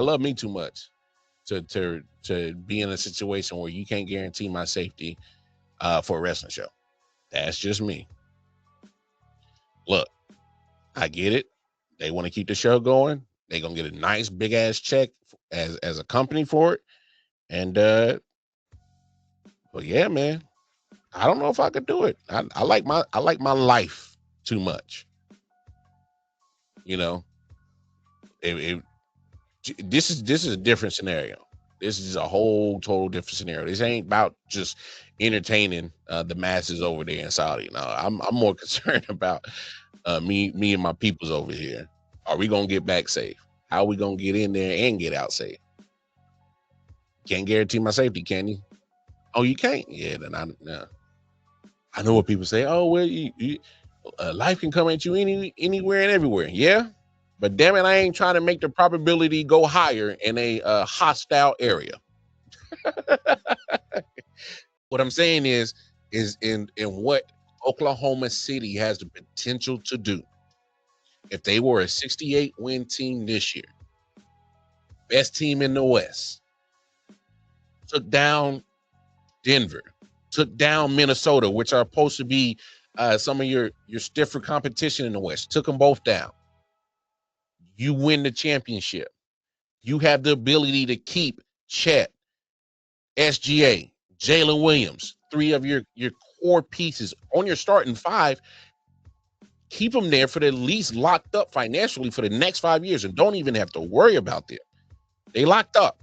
love me too much to be in a situation where you can't guarantee my safety for a wrestling show. That's just me. Look, I get it. They want to keep the show going. They're gonna get a nice big ass check as a company for it. And well, yeah, man. I don't know if I could do it. I like my life too much. You know, this is a different scenario. This is a whole total different scenario. This ain't about just entertaining the masses over there in Saudi. No, I'm more concerned about me and my peoples over here. Are we gonna get back safe? How are we gonna get in there and get out safe? Can't guarantee my safety, can you? Oh, you can't? Yeah, then I know what people say. Oh, well, life can come at you anywhere and everywhere. Yeah, but damn it, I ain't trying to make the probability go higher in a hostile area. What I'm saying is in what Oklahoma City has the potential to do. If they were a 68 win team this year, best team in the West, took down Denver, took down Minnesota, which are supposed to be some of your stiffer competition in the West, took them both down. You win the championship. You have the ability to keep Chet, SGA, Jalen Williams, three of your core pieces on your starting five. Keep them there for the least locked up financially for the next 5 years and don't even have to worry about them. They locked up.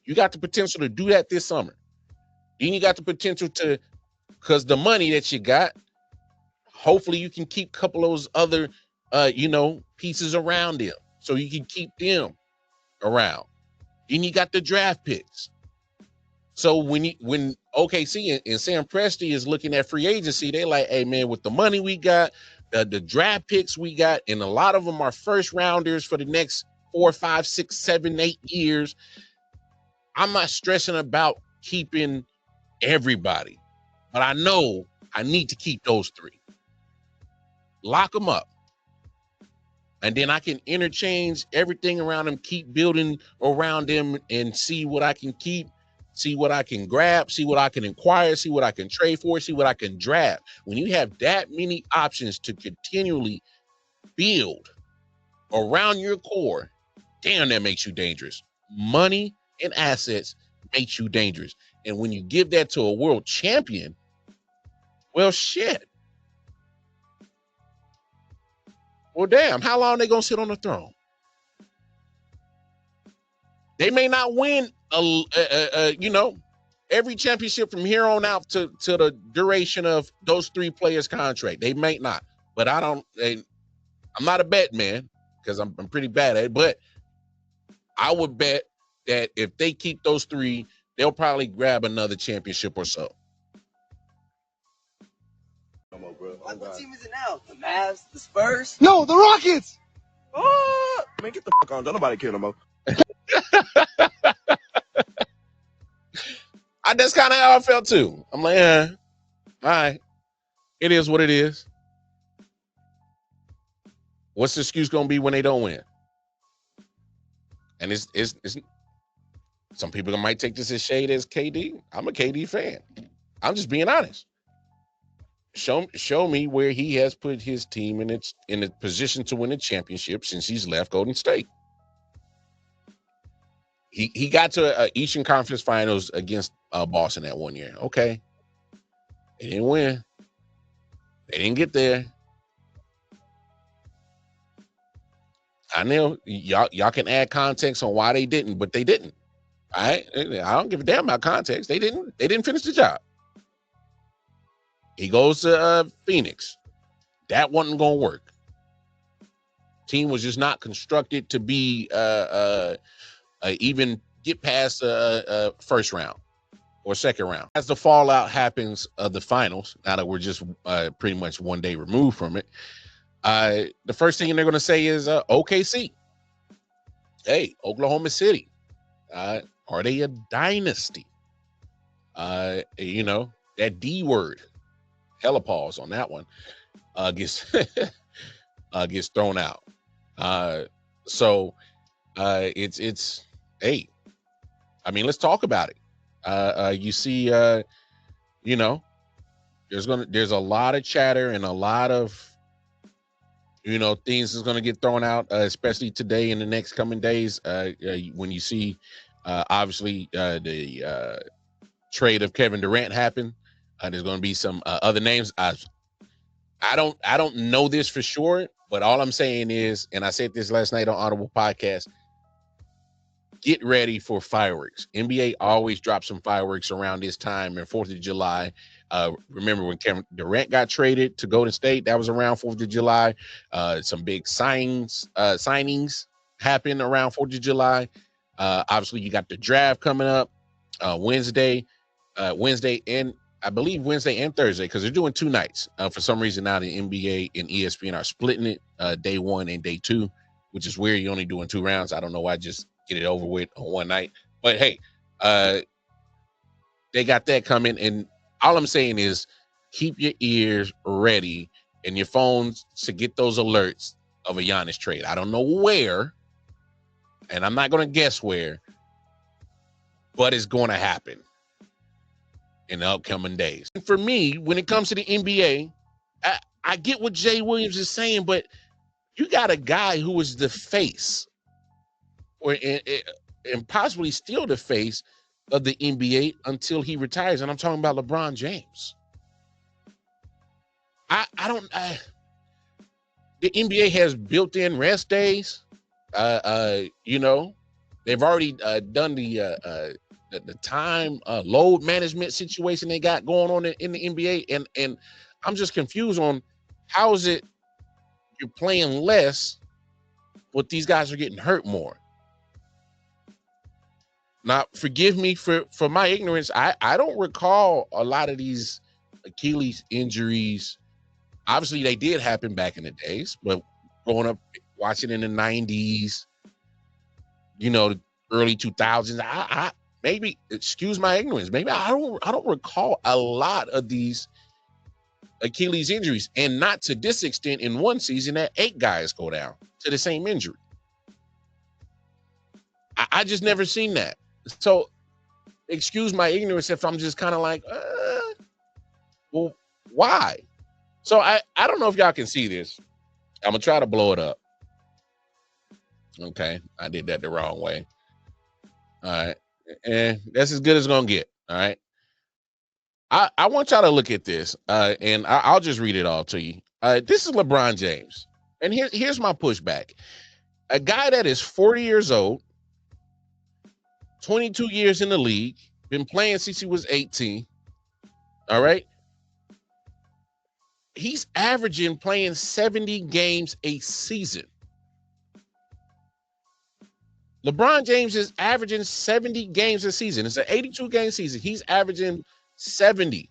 You got the potential to do that this summer. Then you got the potential to, because the money that you got, hopefully you can keep a couple of those other, pieces around them so you can keep them around. Then you got the draft picks. So when OKC and Sam Presti is looking at free agency, they're like, hey, man, with the money we got, the draft picks we got, and a lot of them are first rounders for the next 4, 5, 6, 7, 8 years. I'm not stressing about keeping everybody, but I know I need to keep those three. Lock them up. And then I can interchange everything around them, keep building around them and see what I can keep, see what I can grab, see what I can acquire, see what I can trade for, see what I can draft. When you have that many options to continually build around your core, damn, that makes you dangerous. Money and assets makes you dangerous. And when you give that to a world champion, well, shit. Well, damn, how long are they going to sit on the throne? They may not win, every championship from here on out to the duration of those three players' contract. They may not, but I'm not a bet man because I'm pretty bad at it, but I would bet that if they keep those three, they'll probably grab another championship or so. What team is it now? The Mavs? The Spurs? No, the Rockets! Oh, man, get the fuck on. Don't nobody care no more. That's kind of how I felt too. I'm like, all right. It is what it is. What's the excuse going to be when they don't win? And it's some people might take this as shade as KD. I'm a KD fan. I'm just being honest. Show me where he has put his team in a position to win a championship since he's left Golden State. He got to Eastern Conference Finals against Boston that one year. Okay, they didn't win. They didn't get there. I know y'all can add context on why they didn't, but they didn't. All right, I don't give a damn about context. They didn't finish the job. He goes to Phoenix. That wasn't gonna work. Team was just not constructed to be even get past first round or second round. As the fallout happens of the finals, now that we're just pretty much one day removed from it, the first thing they're going to say is OKC. Hey, Oklahoma City. Are they a dynasty? That D word, hella pause on that one, gets thrown out. So It's hey, I mean, let's talk about it. You see, you know, there's a lot of chatter and a lot of things is gonna get thrown out, especially today and the next coming days. When you see, obviously, the trade of Kevin Durant happen, there's gonna be some other names. I don't know this for sure, but all I'm saying is, and I said this last night on Audible Podcast, get ready for fireworks. NBA always drops some fireworks around this time and 4th of July. Remember when Kevin Durant got traded to Golden State? That was around 4th of July. Some big signings happened around 4th of July. Obviously, you got the draft coming up Wednesday and I believe Wednesday and Thursday, because they're doing 2 nights. For some reason now the NBA and ESPN are splitting it, day 1 and day 2, which is weird. You're only doing 2 rounds. I don't know why. Just get it over with on one night. But hey, they got that coming. And all I'm saying is keep your ears ready and your phones to get those alerts of a Giannis trade. I don't know where, and I'm not going to guess where, but it's going to happen in the upcoming days. And for me, when it comes to the NBA, I get what Jay Williams is saying, but you got a guy who is the face and possibly still the face of the NBA until he retires. And I'm talking about LeBron James. The NBA has built-in rest days. They've already done the time load management situation they got going on in the NBA, and I'm just confused on how is it you're playing less, but these guys are getting hurt more. Now, forgive me for my ignorance. I don't recall a lot of these Achilles injuries. Obviously, they did happen back in the days, but growing up watching in the 90s, the early 2000s, I maybe, excuse my ignorance, maybe I don't recall a lot of these Achilles injuries, and not to this extent. In one season that 8 guys go down to the same injury. I just never seen that. So excuse my ignorance if I'm just kind of like, well, why? So I don't know if y'all can see this. I'm gonna try to blow it up. Okay, I did that the wrong way. All right, and that's as good as it's gonna get. All right, I want y'all to look at this, and I'll just read it all to you. This is LeBron James, and here's my pushback: a guy that is 40 years old, 22 years in the league, been playing since he was 18. All right. He's averaging playing 70 games a season. LeBron James is averaging 70 games a season. It's an 82-game season. He's averaging 70.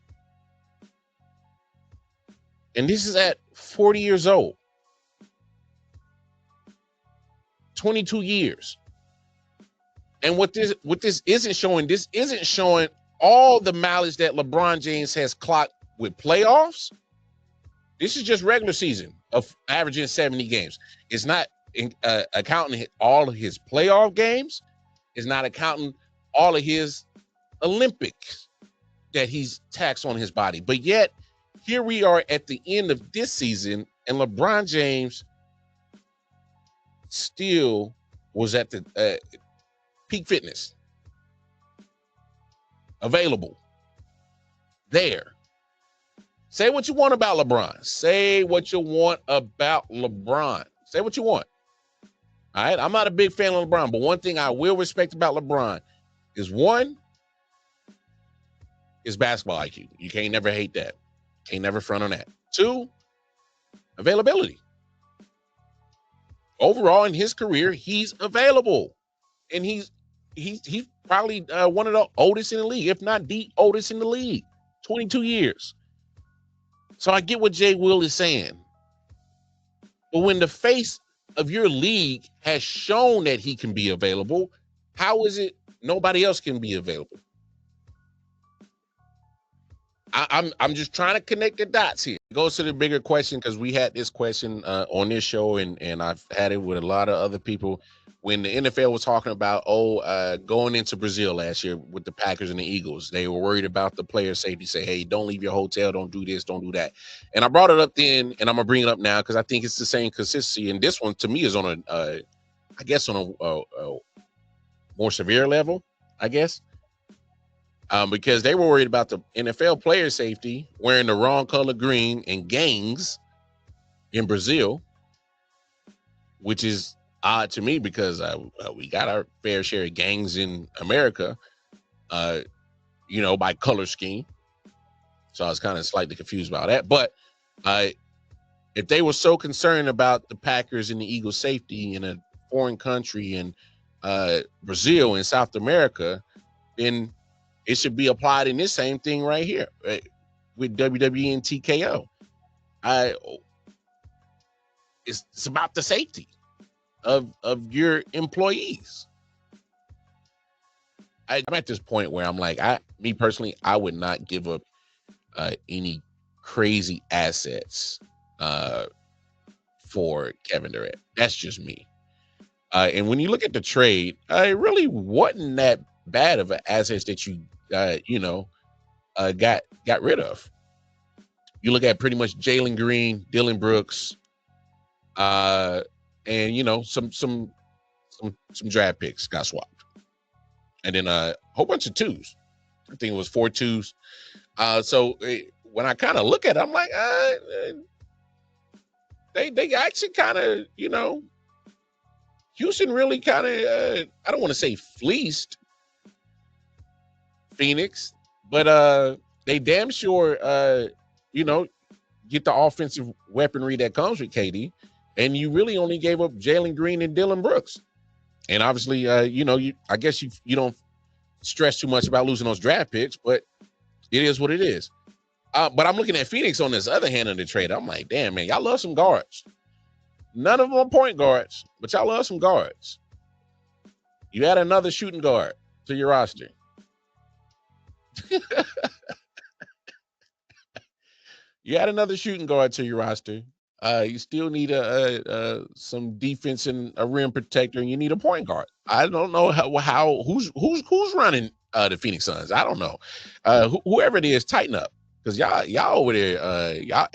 And this is at 40 years old. 22 years. And what this isn't showing all the mileage that LeBron James has clocked with playoffs. This is just regular season of averaging 70 games. It's not accounting all of his playoff games. It's not accounting all of his Olympics that he's taxed on his body. But yet, here we are at the end of this season, and LeBron James still was at the peak fitness, available, there. Say what you want about LeBron. Say what you want about LeBron. Say what you want. All right. I'm not a big fan of LeBron, but one thing I will respect about LeBron is, one, his basketball IQ. You can't never hate that. Can't never front on that. 2, availability. Overall in his career, he's available. And he's probably one of the oldest in the league, if not the oldest in the league. 22 years. So I get what Jay Will is saying. But when the face of your league has shown that he can be available, how is it nobody else can be available? I'm just trying to connect the dots here. It goes to the bigger question because we had this question on this show, and I've had it with a lot of other people when the NFL was talking about going into Brazil last year with the Packers and the Eagles. They were worried about the player safety. Say, hey, don't leave your hotel, don't do this, don't do that. And I brought it up then, and I'm gonna bring it up now because I think it's the same consistency. And this one to me is on I guess on a more severe level, I guess. Because they were worried about the NFL player safety wearing the wrong color green in gangs in Brazil, which is odd to me because we got our fair share of gangs in America, by color scheme. So I was kind of slightly confused about that. But if they were so concerned about the Packers and the Eagles' safety in a foreign country in Brazil and South America, then it should be applied in this same thing right here, right? With WWE and TKO. It's about the safety of your employees. I'm at this point where I'm like, me personally, I would not give up any crazy assets for Kevin Durant. That's just me. And when you look at the trade, it really wasn't that bad of an assets that you got rid of. You look at pretty much Jalen Green, Dylan Brooks, and some draft picks got swapped, and then a whole bunch of twos. I think it was 4 twos. So when I kind of look at it, I'm like, they actually kind of, Houston really kind of, I don't want to say fleeced Phoenix, but they damn sure, get the offensive weaponry that comes with KD, and you really only gave up Jalen Green and Dylan Brooks. And obviously, I guess you don't stress too much about losing those draft picks, but it is what it is. But I'm looking at Phoenix on this other hand of the trade. I'm like, damn, man, y'all love some guards. None of them are point guards, but y'all love some guards. You add another shooting guard to your roster. You add another shooting guard to your roster. You still need some defense and a rim protector, and you need a point guard. I don't know who's running the Phoenix Suns. I don't know. Whoever it is, tighten up, because y'all over there. Y'all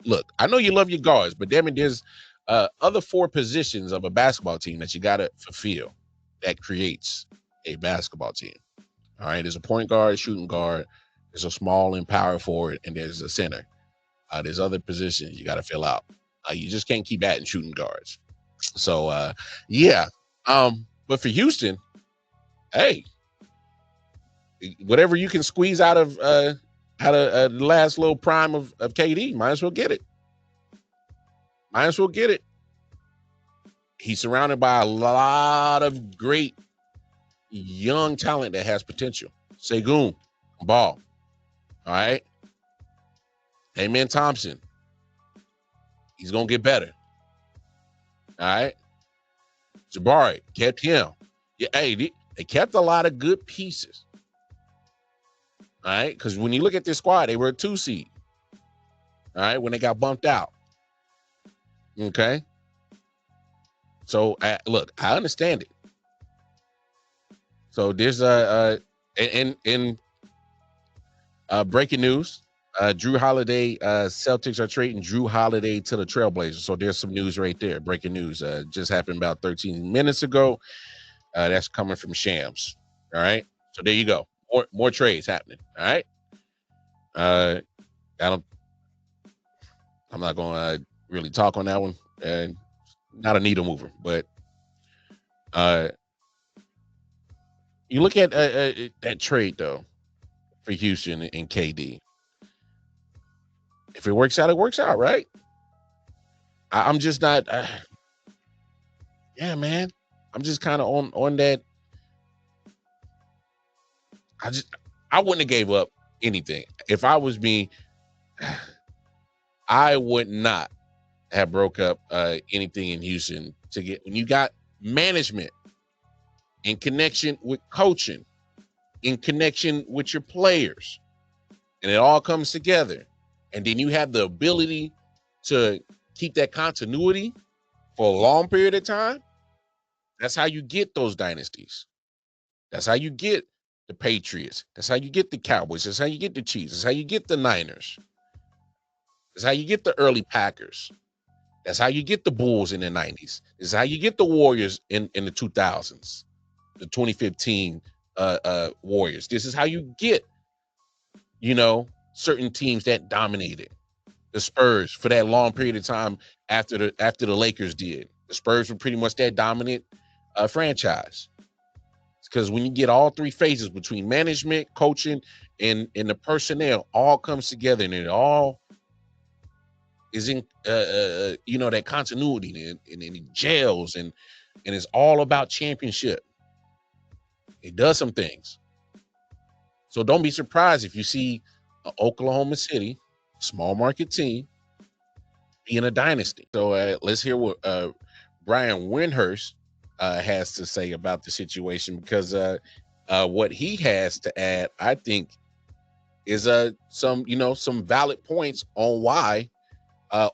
look. I know you love your guards, but damn it, there's other 4 positions of a basketball team that you gotta fulfill. That creates a basketball team. All right, there's a point guard, shooting guard. There's a small and power forward, and there's a center. There's other positions you got to fill out. You just can't keep adding shooting guards. So, yeah. But for Houston, hey, whatever you can squeeze out of the last little prime of KD, might as well get it. Might as well get it. He's surrounded by a lot of great young talent that has potential. Segun, ball. All right. Amen Thompson. He's going to get better. All right. Jabari kept him. Yeah, hey, they kept a lot of good pieces. All right. Because when you look at this squad, they were a 2 seed. All right. When they got bumped out. Okay. So, look, I understand it. So there's breaking news. Drew Holiday, Celtics are trading Drew Holiday to the Trailblazers. So there's some news right there. Breaking news. Just happened about 13 minutes ago. That's coming from Shams. All right. So there you go. More trades happening. All right. I'm not going to really talk on that one. Not a needle mover, but you look at that trade though for Houston and KD. If it works out, it works out, right? I'm just not. Yeah, man. I'm just kind of on that. I wouldn't have gave up anything. If I was me, I would not have broke up anything in Houston to get when you got management in connection with coaching, in connection with your players, and it all comes together, and then you have the ability to keep that continuity for a long period of time, that's how you get those dynasties. That's how you get the Patriots. That's how you get the Cowboys. That's how you get the Chiefs. That's how you get the Niners. That's how you get the early Packers. That's how you get the Bulls in the 90s. This is how you get the Warriors in the 2000s, the 2015 Warriors. This is how you get, certain teams that dominated. The Spurs for that long period of time after the Lakers did. The Spurs were pretty much that dominant franchise. Because when you get all three phases between management, coaching, and the personnel all comes together, and it all is in that continuity, and it gels, and it's all about championship. It does some things. So don't be surprised if you see Oklahoma City, small market team, being a dynasty. So let's hear what Brian Windhurst has to say about the situation, because what he has to add, I think, is some valid points on why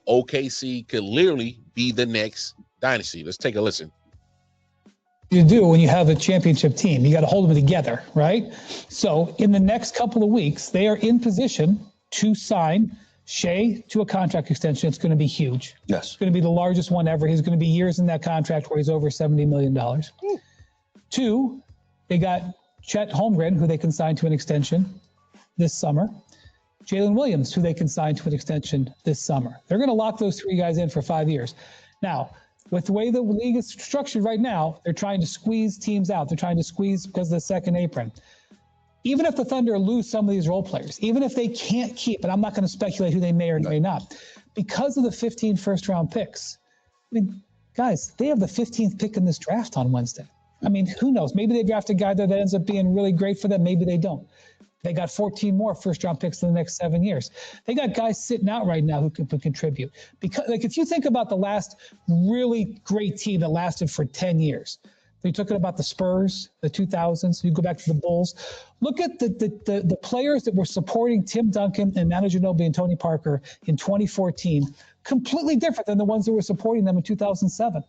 OKC could literally be the next dynasty. Let's take a listen. You do when you have a championship team, you got to hold them together, right? So in the next couple of weeks, they are in position to sign Shea to a contract extension. It's going to be huge. Yes. It's going to be the largest one ever. He's going to be years in that contract where he's over $70 million. Two, they got Chet Holmgren, who they can sign to an extension this summer. Jalen Williams, who they can sign to an extension this summer. They're going to lock those three guys in for 5 years. Now, with the way the league is structured right now, they're trying to squeeze teams out. They're trying to squeeze because of the second apron. Even if the Thunder lose some of these role players, even if they can't keep, and I'm not going to speculate who they may or may not, because of the 15 first-round picks. I mean, guys, they have the 15th pick in this draft on Wednesday. I mean, who knows? Maybe they draft a guy there that ends up being really great for them. Maybe they don't. They got 14 more first-round picks in the next 7 years. They got guys sitting out right now who could contribute. Because, if you think about the last really great team that lasted for 10 years, you took it about the Spurs, the 2000s. You go back to the Bulls. Look at the players that were supporting Tim Duncan and Manu Ginobili and Tony Parker in 2014. Completely different than the ones that were supporting them in 2007.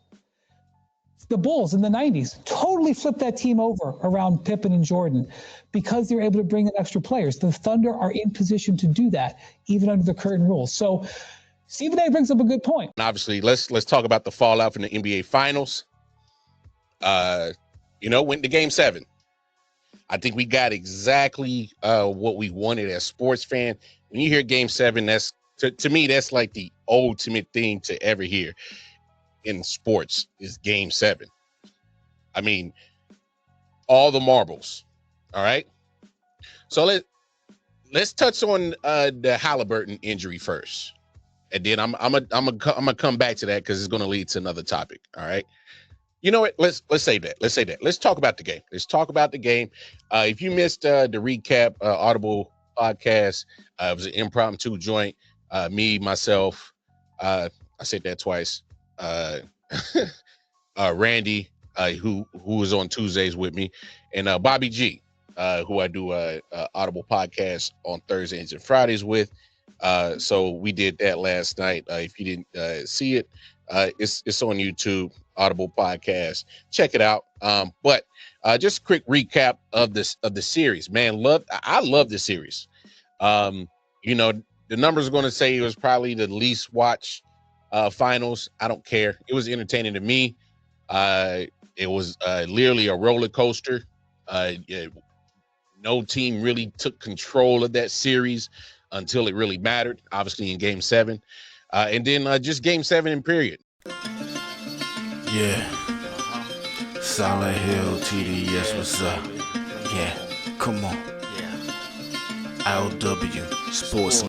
The Bulls in the 90s totally flipped that team over around Pippen and Jordan because they were able to bring in extra players. The Thunder are in position to do that, even under the current rules. So Stephen A brings up a good point. And obviously, let's talk about the fallout from the NBA Finals. Went to Game 7. I think we got exactly what we wanted as sports fan. When you hear Game 7, that's to me, that's like the ultimate thing to ever hear in sports is Game 7. I mean, all the marbles. All right. So let's touch on the Halliburton injury first, and then I'm gonna come back to that because it's gonna lead to another topic. All right. You know what? Let's say that. Let's talk about the game. If you missed the recap, Audible podcast, it was an impromptu joint. Me, myself, I said that twice. Randy, who was on Tuesdays with me, and Bobby G, who I do Audible podcast on Thursdays and Fridays with. So we did that last night. If you didn't see it, it's on YouTube, Audible podcast. Check it out. But just a quick recap of the series. Man, I love this series. The numbers are going to say it was probably the least watched finals. I don't care. It was entertaining to me. It was literally a roller coaster. No team really took control of that series until it really mattered, obviously in Game 7. And then just Game 7 in period. Yeah. Silent Hill, TDS, what's up? Yeah, come on. LW, Sports